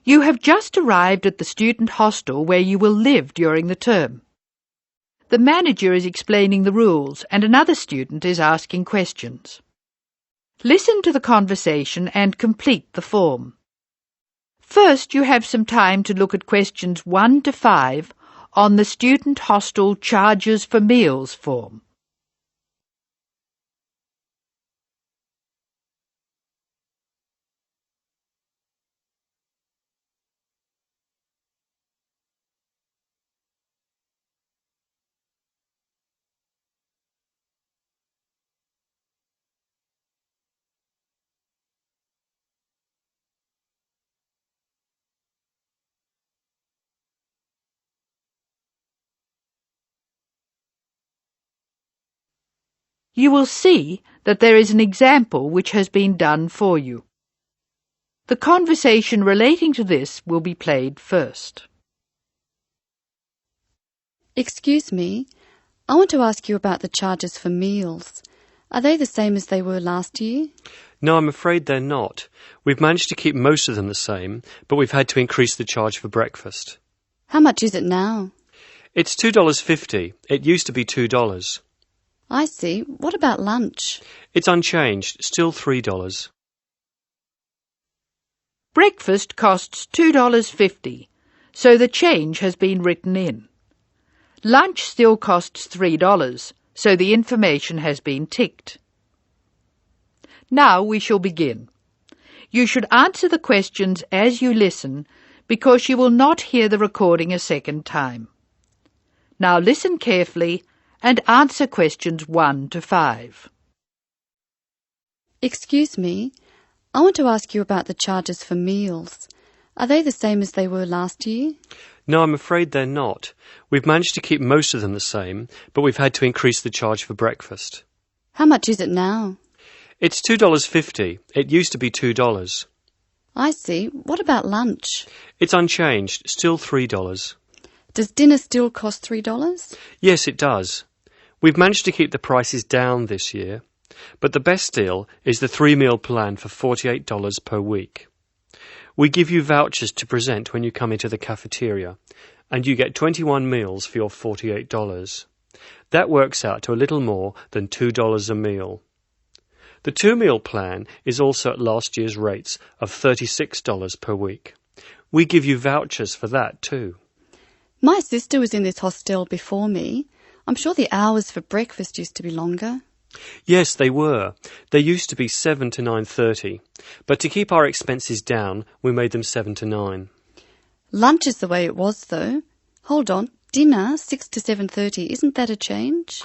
You have just arrived at the student hostel where you will live during the term. The manager is explaining the rules and another student is asking questions. Listen to the conversation and complete the form. First, you have some time to look at questions 1 to 5 on the Student Hostel Charges for Meals form. You will see that there is an example which has been done for you. The conversation relating to this will be played first. Excuse me, I want to ask you about the charges for meals. Are they the same as they were last year? No, I'm afraid they're not. We've managed to keep most of them the same, but we've had to increase the charge for breakfast. How much is it now? It's $2.50. It used to be $2. I see. What about lunch? It's unchanged, still $3. Breakfast costs $2.50, so the change has been written in. Lunch still costs $3, so the information has been ticked. Now we shall begin. You should answer the questions as you listen, because you will not hear the recording a second time. Now listen carefully and answer questions 1 to 5. Excuse me, I want to ask you about the charges for meals. Are they the same as they were last year? No, I'm afraid they're not. We've managed to keep most of them the same, but we've had to increase the charge for breakfast. How much is it now? It's $2.50. It used to be $2. I see. What about lunch? It's unchanged, still $3. Does dinner still cost $3? Yes, it does. We've managed to keep the prices down this year, but the best deal is the 3-meal plan for $48 per week. We give you vouchers to present when you come into the cafeteria, and you get 21 meals for your $48. That works out to a little more than $2 a meal. The 2-meal plan is also at last year's rates of $36 per week. We give you vouchers for that too. My sister was in this hostel before me. I'm sure the hours for breakfast used to be longer. Yes, they were. They used to be 7 to 9:30, but to keep our expenses down, we made them 7 to 9. Lunch is the way it was, though. Hold on, dinner, 6 to 7:30, isn't that a change?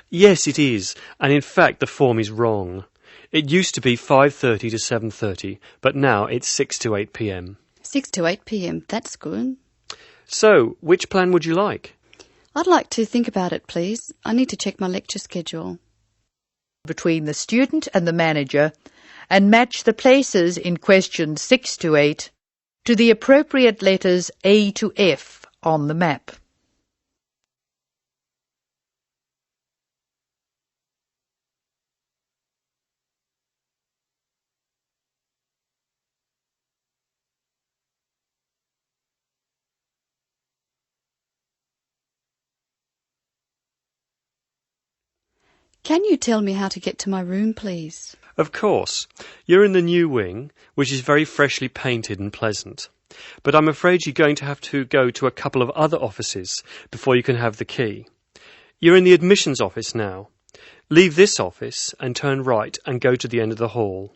Yes, it is, and in fact the form is wrong. It used to be 5:30 to 7:30, but now it's 6 to 8 p.m. 6 to 8 p.m, that's good. So, which plan would you like? I'd like to think about it, please. I need to check my lecture schedule. Between the student and the manager, and match the places in questions 6 to 8 to the appropriate letters A to F on the map. Can you tell me how to get to my room, please? Of course. You're in the new wing, which is very freshly painted and pleasant. But I'm afraid you're going to have to go to a couple of other offices before you can have the key. You're in the admissions office now. Leave this office and turn right and go to the end of the hall.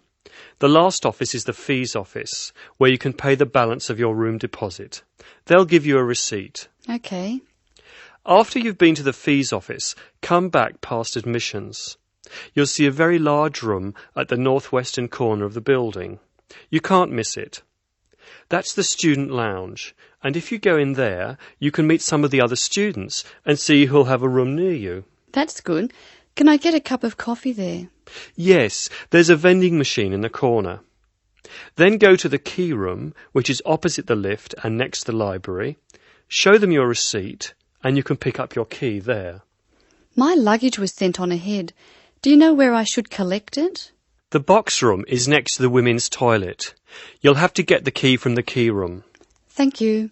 The last office is the fees office, where you can pay the balance of your room deposit. They'll give you a receipt. Okay. After you've been to the fees office, come back past admissions. You'll see a very large room at the northwestern corner of the building. You can't miss it. That's the student lounge, and if you go in there, you can meet some of the other students and see who'll have a room near you. That's good. Can I get a cup of coffee there? Yes, there's a vending machine in the corner. Then go to the key room, which is opposite the lift and next to the library. Show them your receipt, and you can pick up your key there. My luggage was sent on ahead. Do you know where I should collect it? The box room is next to the women's toilet. You'll have to get the key from the key room. Thank you.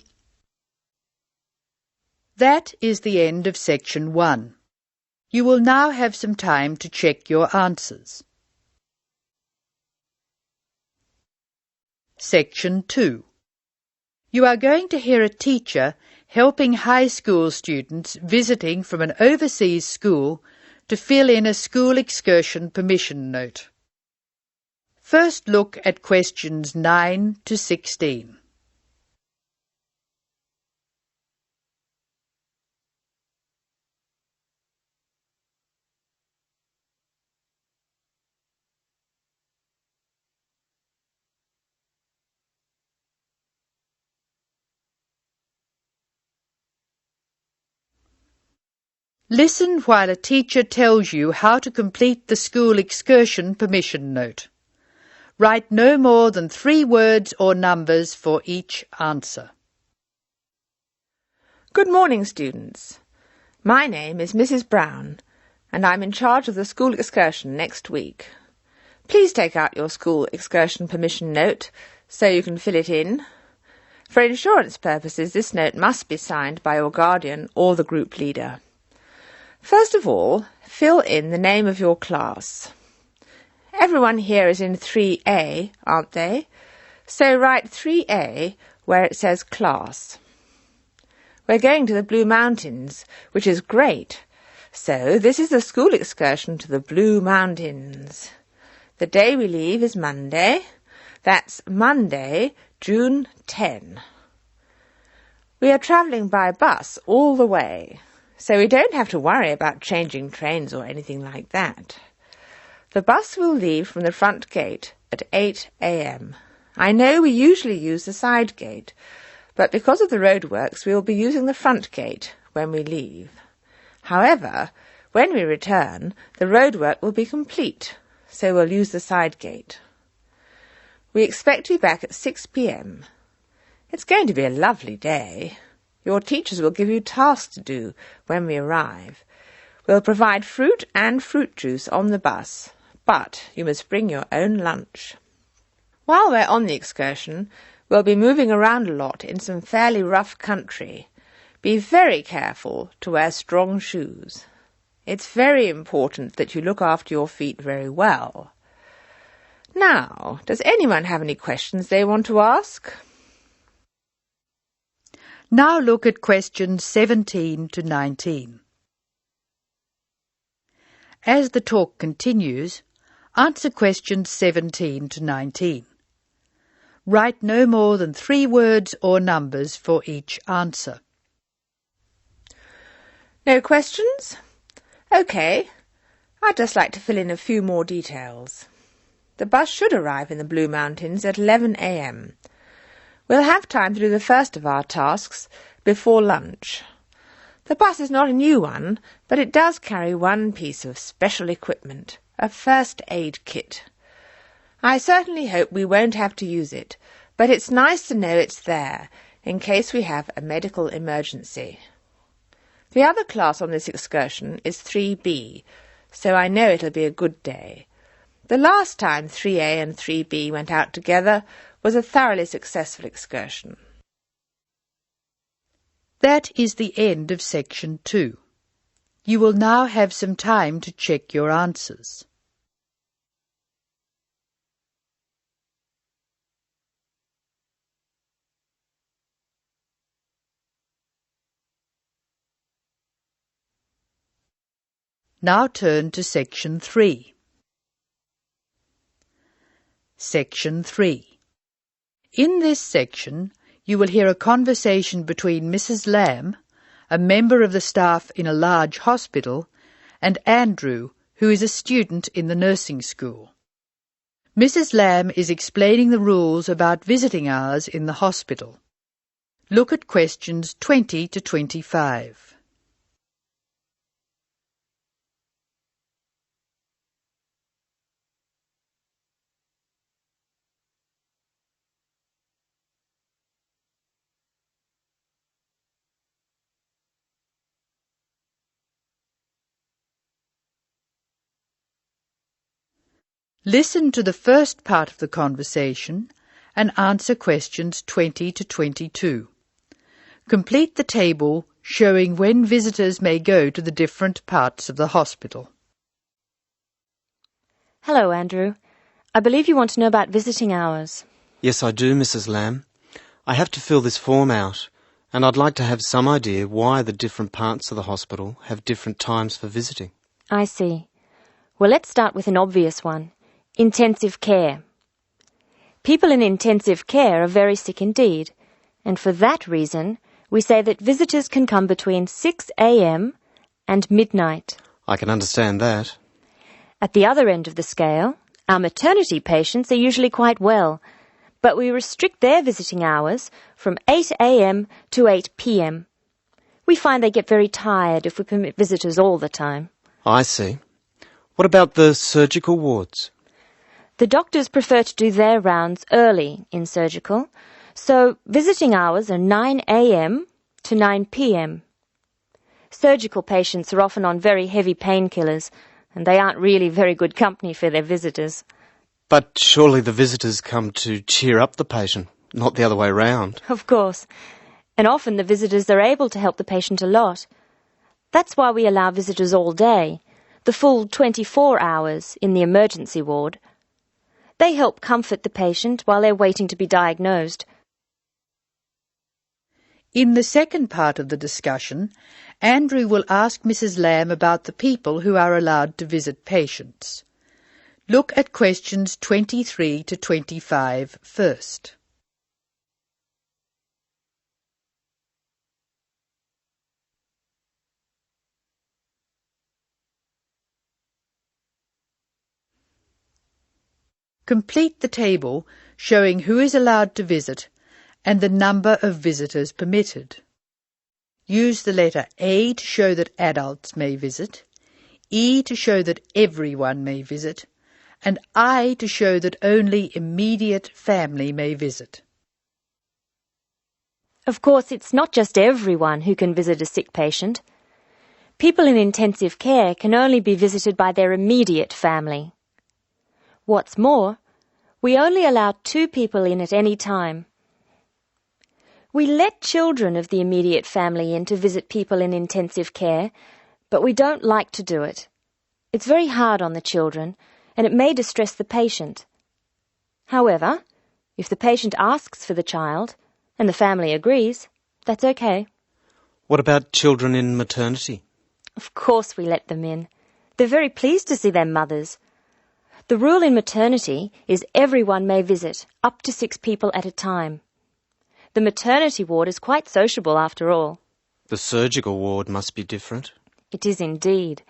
That is the end of section 1. You will now have some time to check your answers. Section 2. You are going to hear a teacher helping high school students visiting from an overseas school to fill in a school excursion permission note. First look at questions 9 to 16. Listen while a teacher tells you how to complete the school excursion permission note. Write no more than 3 words or numbers for each answer. Good morning, students. My name is Mrs. Brown, and I'm in charge of the school excursion next week. Please take out your school excursion permission note so you can fill it in. For insurance purposes, this note must be signed by your guardian or the group leader. First of all, fill in the name of your class. Everyone here is in 3A, aren't they? So write 3A where it says class. We're going to the Blue Mountains, which is great. So this is the school excursion to the Blue Mountains. The day we leave is Monday. That's Monday, June 10. We are travelling by bus all the way, so we don't have to worry about changing trains or anything like that. The bus will leave from the front gate at 8 a.m. I know we usually use the side gate, but because of the roadworks we will be using the front gate when we leave. However, when we return, the roadwork will be complete, so we'll use the side gate. We expect to be back at 6 p.m. It's going to be a lovely day. Your teachers will give you tasks to do when we arrive. We'll provide fruit and fruit juice on the bus, but you must bring your own lunch. While we're on the excursion, we'll be moving around a lot in some fairly rough country. Be very careful to wear strong shoes. It's very important that you look after your feet very well. Now, does anyone have any questions they want to ask? Now look at questions 17 to 19. As the talk continues, answer questions 17 to 19. Write no more than 3 words or numbers for each answer. No questions? OK. I'd just like to fill in a few more details. The bus should arrive in the Blue Mountains at 11 a.m. We'll have time to do the first of our tasks before lunch. The bus is not a new one, but it does carry one piece of special equipment, a first aid kit. I certainly hope we won't have to use it, but it's nice to know it's there in case we have a medical emergency. The other class on this excursion is 3B, so I know it'll be a good day. The last time 3A and 3B went out together was a thoroughly successful excursion. That is the end of section 2. You will now have some time to check your answers. Now turn to section 3. Section 3. In this section, you will hear a conversation between Mrs. Lamb, a member of the staff in a large hospital, and Andrew, who is a student in the nursing school. Mrs. Lamb is explaining the rules about visiting hours in the hospital. Look at questions 20 to 25. Listen to the first part of the conversation and answer questions 20 to 22. Complete the table showing when visitors may go to the different parts of the hospital. Hello, Andrew. I believe you want to know about visiting hours. Yes, I do, Mrs. Lamb. I have to fill this form out, and I'd like to have some idea why the different parts of the hospital have different times for visiting. I see. Well, let's start with an obvious one. Intensive care. People in intensive care are very sick indeed, and for that reason, we say that visitors can come between 6 a.m. and midnight. I can understand that. At the other end of the scale, our maternity patients are usually quite well, but we restrict their visiting hours from 8 a.m. to 8 p.m. We find they get very tired if we permit visitors all the time. I see. What about the surgical wards? The doctors prefer to do their rounds early in surgical, so visiting hours are 9 a.m. to 9 p.m. Surgical patients are often on very heavy painkillers, and they aren't really very good company for their visitors. But surely the visitors come to cheer up the patient, not the other way round. Of course. And often the visitors are able to help the patient a lot. That's why we allow visitors all day, the full 24 hours in the emergency ward. They help comfort the patient while they're waiting to be diagnosed. In the second part of the discussion, Andrew will ask Mrs. Lamb about the people who are allowed to visit patients. Look at questions 23 to 25 first. Complete the table showing who is allowed to visit and the number of visitors permitted. Use the letter A to show that adults may visit, E to show that everyone may visit, and I to show that only immediate family may visit. Of course, it's not just everyone who can visit a sick patient. People in intensive care can only be visited by their immediate family. What's more, we only allow 2 people in at any time. We let children of the immediate family in to visit people in intensive care, but we don't like to do it. It's very hard on the children, and it may distress the patient. However, if the patient asks for the child, and the family agrees, that's okay. What about children in maternity? Of course we let them in. They're very pleased to see their mothers. The rule in maternity is everyone may visit, up to 6 people at a time. The maternity ward is quite sociable after all. The surgical ward must be different. It is indeed.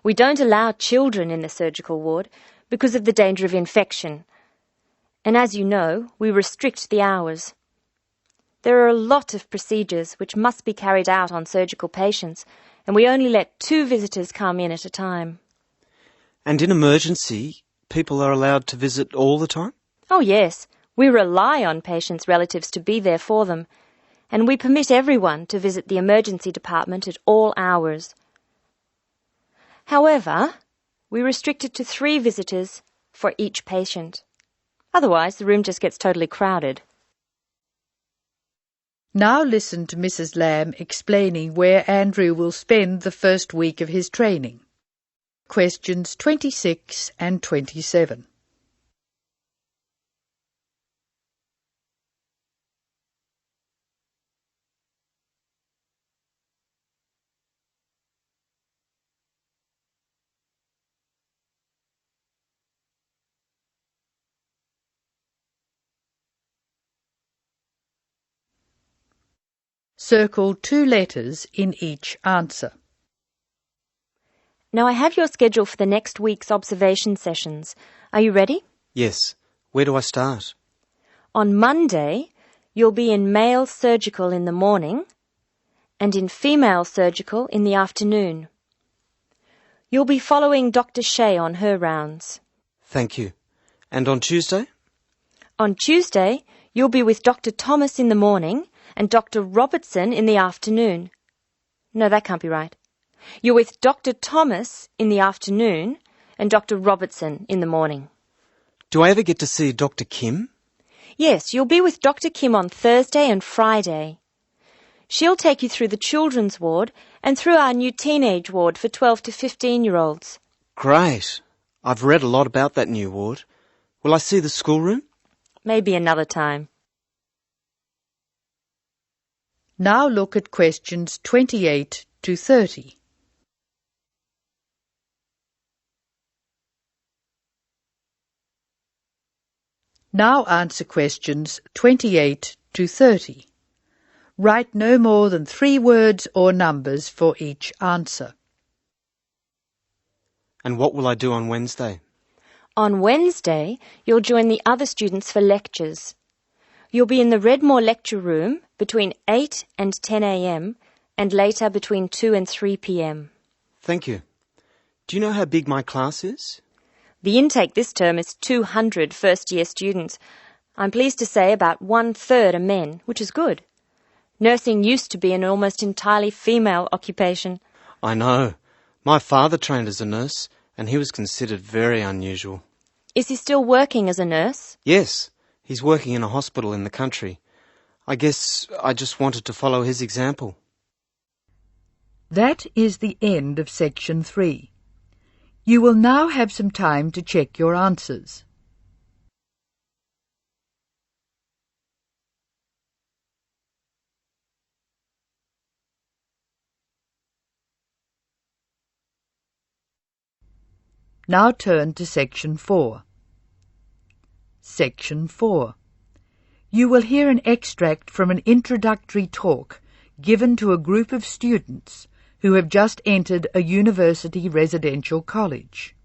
We don't allow children in the surgical ward because of the danger of infection. And as you know, we restrict the hours. There are a lot of procedures which must be carried out on surgical patients, and we only let 2 visitors come in at a time. And in emergency, people are allowed to visit all the time? Oh yes, we rely on patients' relatives to be there for them, and we permit everyone to visit the emergency department at all hours. However, we restrict it to 3 visitors for each patient. Otherwise, the room just gets totally crowded. Now listen to Mrs. Lamb explaining where Andrew will spend the first week of his training. Questions 26 and 27. Circle 2 letters in each answer. Now I have your schedule for the next week's observation sessions. Are you ready? Yes. Where do I start? On Monday, you'll be in male surgical in the morning and in female surgical in the afternoon. You'll be following Dr. Shea on her rounds. Thank you. And on Tuesday? On Tuesday, you'll be with Dr. Thomas in the morning and Dr. Robertson in the afternoon. No, that can't be right. You're with Dr. Thomas in the afternoon and Dr. Robertson in the morning. Do I ever get to see Dr. Kim? Yes, you'll be with Dr. Kim on Thursday and Friday. She'll take you through the children's ward and through our new teenage ward for 12 to 15-year-olds. Great. I've read a lot about that new ward. Will I see the schoolroom? Maybe another time. Now look at questions 28 to 30. Now answer questions 28 to 30. Write no more than 3 words or numbers for each answer. And what will I do on Wednesday? On Wednesday, you'll join the other students for lectures. You'll be in the Redmore lecture room between 8 and 10 a.m. and later between 2 and 3 p.m. Thank you. Do you know how big my class is? The intake this term is 200 first-year students. I'm pleased to say about 1/3 are men, which is good. Nursing used to be an almost entirely female occupation. I know. My father trained as a nurse, and he was considered very unusual. Is he still working as a nurse? Yes, he's working in a hospital in the country. I guess I just wanted to follow his example. That is the end of section 3. You will now have some time to check your answers. Now turn to section 4. Section 4. You will hear an extract from an introductory talk given to a group of students who have just entered a university residential college.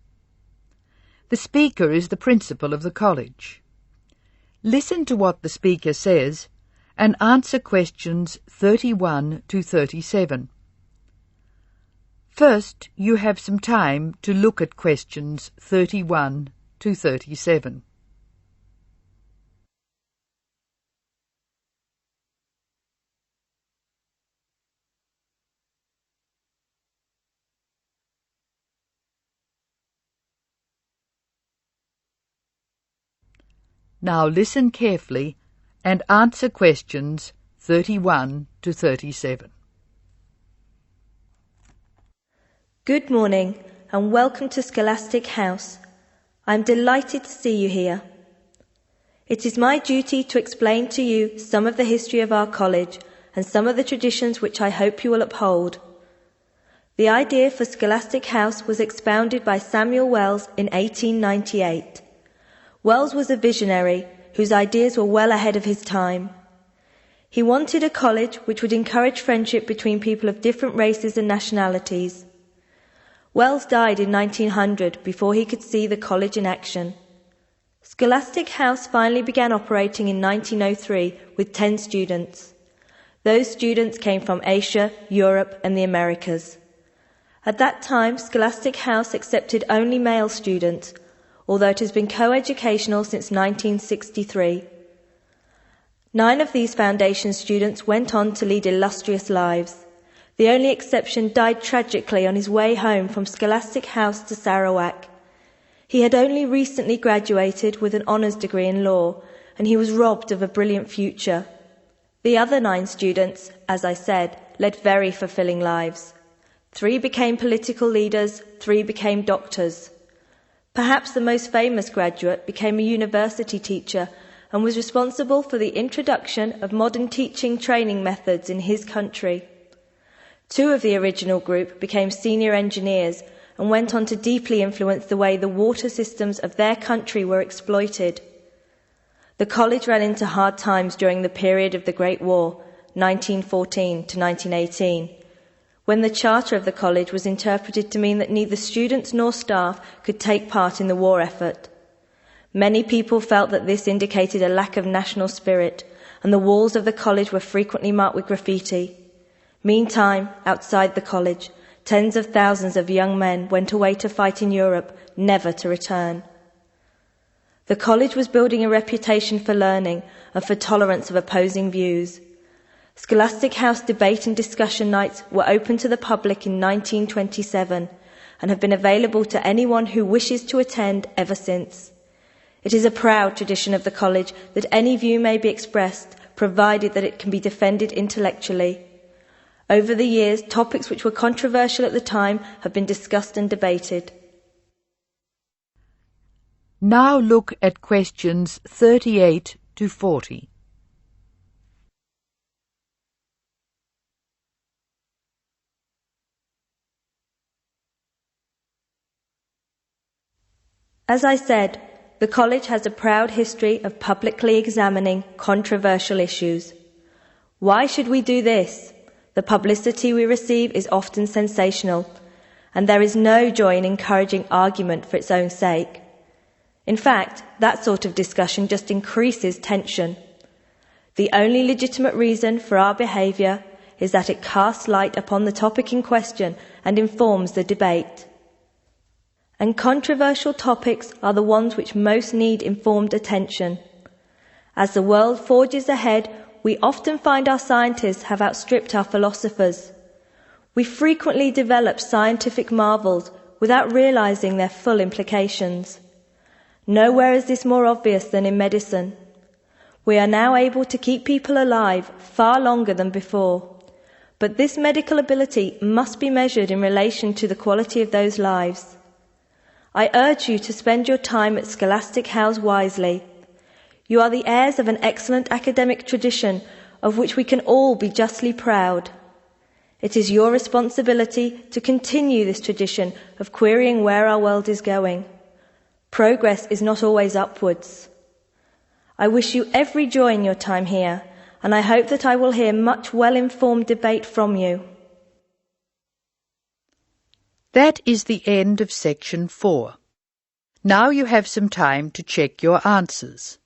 The speaker is the principal of the college. Listen to what the speaker says and answer questions 31 to 37. First, you have some time to look at questions 31 to 37. Now listen carefully and answer questions 31 to 37. Good morning and welcome to Scholastic House. I am delighted to see you here. It is my duty to explain to you some of the history of our college and some of the traditions which I hope you will uphold. The idea for Scholastic House was expounded by Samuel Wells in 1898. Wells was a visionary whose ideas were well ahead of his time. He wanted a college which would encourage friendship between people of different races and nationalities. Wells died in 1900 before he could see the college in action. Scholastic House finally began operating in 1903 with 10 students. Those students came from Asia, Europe and the Americas. At that time, Scholastic House accepted only male students, although it has been co-educational since 1963. 9 of these foundation students went on to lead illustrious lives. The only exception died tragically on his way home from Scholastic House to Sarawak. He had only recently graduated with an honours degree in law, and he was robbed of a brilliant future. The other 9 students, as I said, led very fulfilling lives. 3 became political leaders, 3 became doctors. Perhaps the most famous graduate became a university teacher and was responsible for the introduction of modern teaching training methods in his country. 2 of the original group became senior engineers and went on to deeply influence the way the water systems of their country were exploited. The college ran into hard times during the period of the Great War, 1914 to 1918, when the charter of the college was interpreted to mean that neither students nor staff could take part in the war effort. Many people felt that this indicated a lack of national spirit, and the walls of the college were frequently marked with graffiti. Meantime, outside the college, tens of thousands of young men went away to fight in Europe, never to return. The college was building a reputation for learning and for tolerance of opposing views. Scholastic House debate and discussion nights were open to the public in 1927 and have been available to anyone who wishes to attend ever since. It is a proud tradition of the college that any view may be expressed, provided that it can be defended intellectually. Over the years, topics which were controversial at the time have been discussed and debated. Now look at questions 38 to 40. As I said, the college has a proud history of publicly examining controversial issues. Why should we do this? The publicity we receive is often sensational, and there is no joy in encouraging argument for its own sake. In fact, that sort of discussion just increases tension. The only legitimate reason for our behaviour is that it casts light upon the topic in question and informs the debate. And controversial topics are the ones which most need informed attention. As the world forges ahead, we often find our scientists have outstripped our philosophers. We frequently develop scientific marvels without realizing their full implications. Nowhere is this more obvious than in medicine. We are now able to keep people alive far longer than before. But this medical ability must be measured in relation to the quality of those lives. I urge you to spend your time at Scholastic House wisely. You are the heirs of an excellent academic tradition of which we can all be justly proud. It is your responsibility to continue this tradition of querying where our world is going. Progress is not always upwards. I wish you every joy in your time here, and I hope that I will hear much well-informed debate from you. That is the end of section 4. Now you have some time to check your answers.